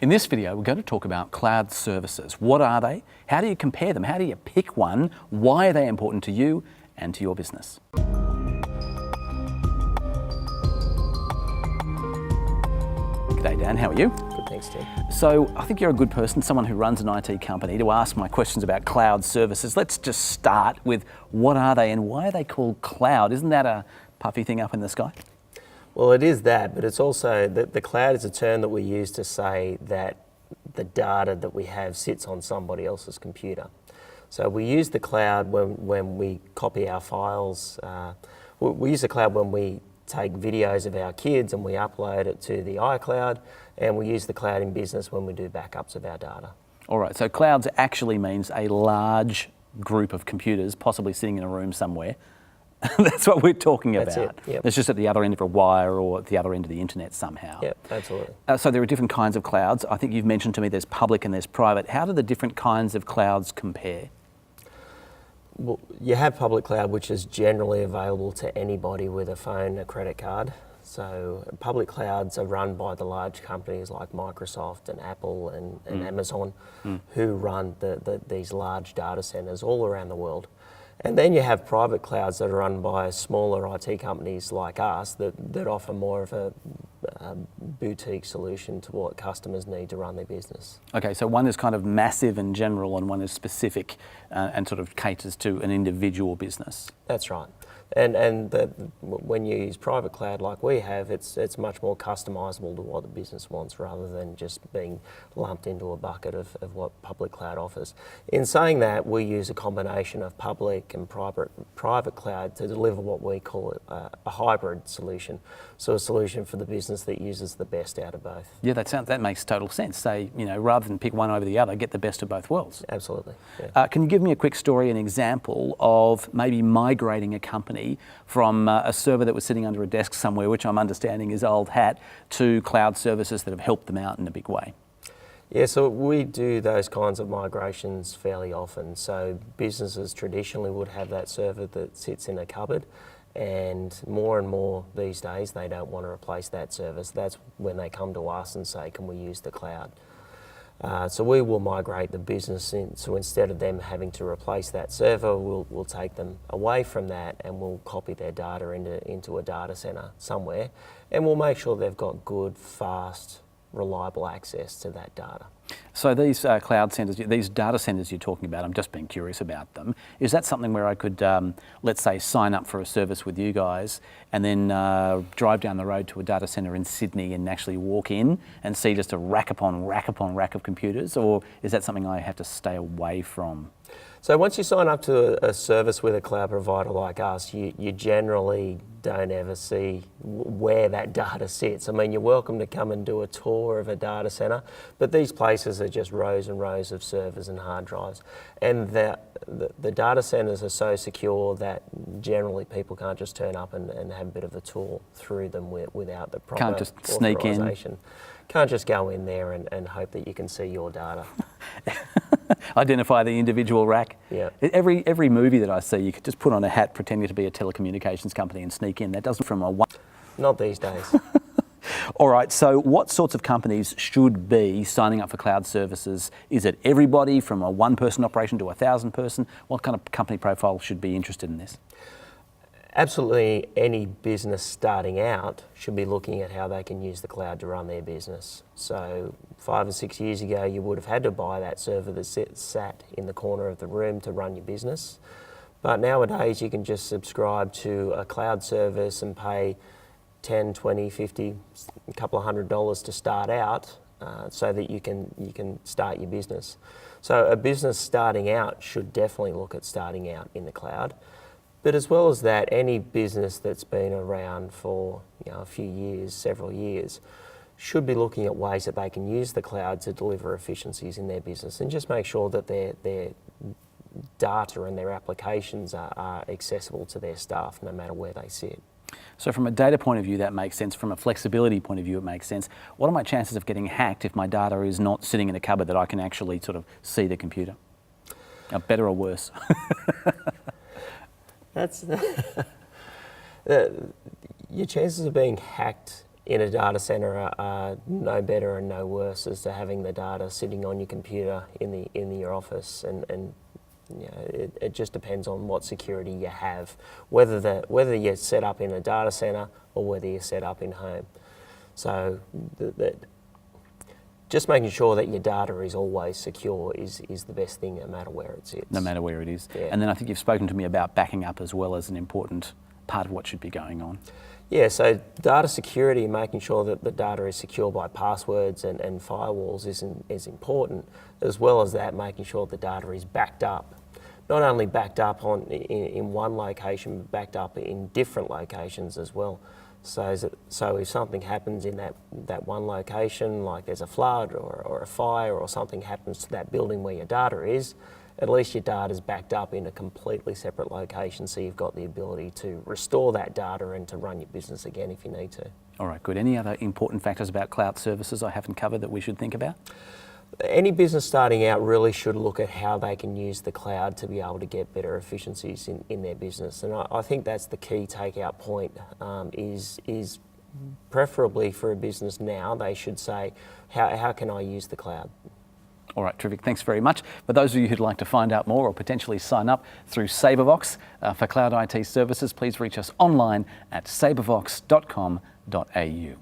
In this video, we're going to talk about cloud services. What are they? How do you compare them? How do you pick one? Why are they important to you and to your business? G'day Dan, how are you? Good, thanks Tim. So I think you're a good person, someone who runs an IT company, to ask my questions about cloud services. Let's just start with what are they and why are they called cloud? Isn't that a puffy thing up in the sky? Well, it is that, but it's also, the cloud is a term that we use to say that the data that we have sits on somebody else's computer. So we use the cloud when we copy our files. We use the cloud when we take videos of our kids and we upload it to the iCloud, and we use the cloud in business when we do backups of our data. All right, so clouds actually means a large group of computers possibly sitting in a room somewhere. That's what we're talking about. That's it, yep. It's just at the other end of a wire or at the other end of the internet somehow. Yep, absolutely. So there are different kinds of clouds. I think you've mentioned to me there's public and there's private. How do the different kinds of clouds compare? Well, you have public cloud, which is generally available to anybody with a phone, a credit card. So public clouds are run by the large companies like Microsoft and Apple and Amazon, who run these large data centers all around the world. And then you have private clouds that are run by smaller IT companies like us that offer more of a boutique solution to what customers need to run their business. Okay, so one is kind of massive and general and one is specific and sort of caters to an individual business. That's right. And when you use private cloud like we have, it's much more customisable to what the business wants rather than just being lumped into a bucket of what public cloud offers. In saying that, we use a combination of public and private cloud to deliver what we call a hybrid solution. So a solution for the business that uses the best out of both. Yeah, that makes total sense. Say, rather than pick one over the other, get the best of both worlds. Absolutely. Yeah. Can you give me a quick story, an example of maybe migrating a company from a server that was sitting under a desk somewhere, which I'm understanding is old hat, to cloud services that have helped them out in a big way? Yeah, so we do those kinds of migrations fairly often. So businesses traditionally would have that server that sits in a cupboard, and more these days they don't want to replace that server. So that's when they come to us and say, can we use the cloud? So we will migrate the business in, so instead of them having to replace that server, we'll take them away from that and we'll copy their data into a data center somewhere, and we'll make sure they've got good, fast, reliable access to that data. So these cloud centers, these data centers you're talking about, I'm just being curious about them. Is that something where I could, let's say, sign up for a service with you guys and then drive down the road to a data center in Sydney and actually walk in and see just a rack upon rack upon rack of computers? Or is that something I have to stay away from? So once you sign up to a service with a cloud provider like us, you generally don't ever see where that data sits. I mean, you're welcome to come and do a tour of a data center, but these places are just rows and rows of servers and hard drives. And the data centers are so secure that generally people can't just turn up and have a bit of a tour through them without the proper Can't just sneak in. Can't just go in there and hope that you can see your data. Identify the individual rack. Yeah. Every movie that I see, you could just put on a hat pretending to be a telecommunications company and sneak in. That doesn't from a one. Not these days. All right, so what sorts of companies should be signing up for cloud services? Is it everybody from a one-person operation to a 1,000-person? What kind of company profile should be interested in this? Absolutely any business starting out should be looking at how they can use the cloud to run their business. So 5 or 6 years ago, you would have had to buy that server that sat in the corner of the room to run your business. But nowadays, you can just subscribe to a cloud service and pay 10, 20, 50, a couple of $100 to start out so that you can start your business. So a business starting out should definitely look at starting out in the cloud. But as well as that, any business that's been around for a few years, several years, should be looking at ways that they can use the cloud to deliver efficiencies in their business and just make sure that their data and their applications are accessible to their staff no matter where they sit. So from a data point of view, that makes sense. From a flexibility point of view, it makes sense. What are my chances of getting hacked if my data is not sitting in a cupboard that I can actually sort of see the computer? Better or worse? That's your chances of being hacked in a data center are no better and no worse as to having the data sitting on your computer in your office, and you know, it just depends on what security you have, whether you're set up in a data center or whether you're set up in home. So just making sure that your data is always secure is the best thing, no matter where it sits. No matter where it is. Yeah. And then I think you've spoken to me about backing up as well as an important part of what should be going on. Yeah, so data security, making sure that the data is secure by passwords and firewalls is important, as well as that, making sure the data is backed up. Not only backed up in one location, but backed up in different locations as well. So if something happens in that one location, like there's a flood or a fire or something happens to that building where your data is, at least your data is backed up in a completely separate location, so you've got the ability to restore that data and to run your business again if you need to. All right, good. Any other important factors about cloud services I haven't covered that we should think about? Any business starting out really should look at how they can use the cloud to be able to get better efficiencies in their business. And I think that's the key takeout point, is preferably for a business now, they should say, how can I use the cloud? All right, terrific. Thanks very much. For those of you who'd like to find out more or potentially sign up through SaberVox for cloud IT services, please reach us online at sabervox.com.au.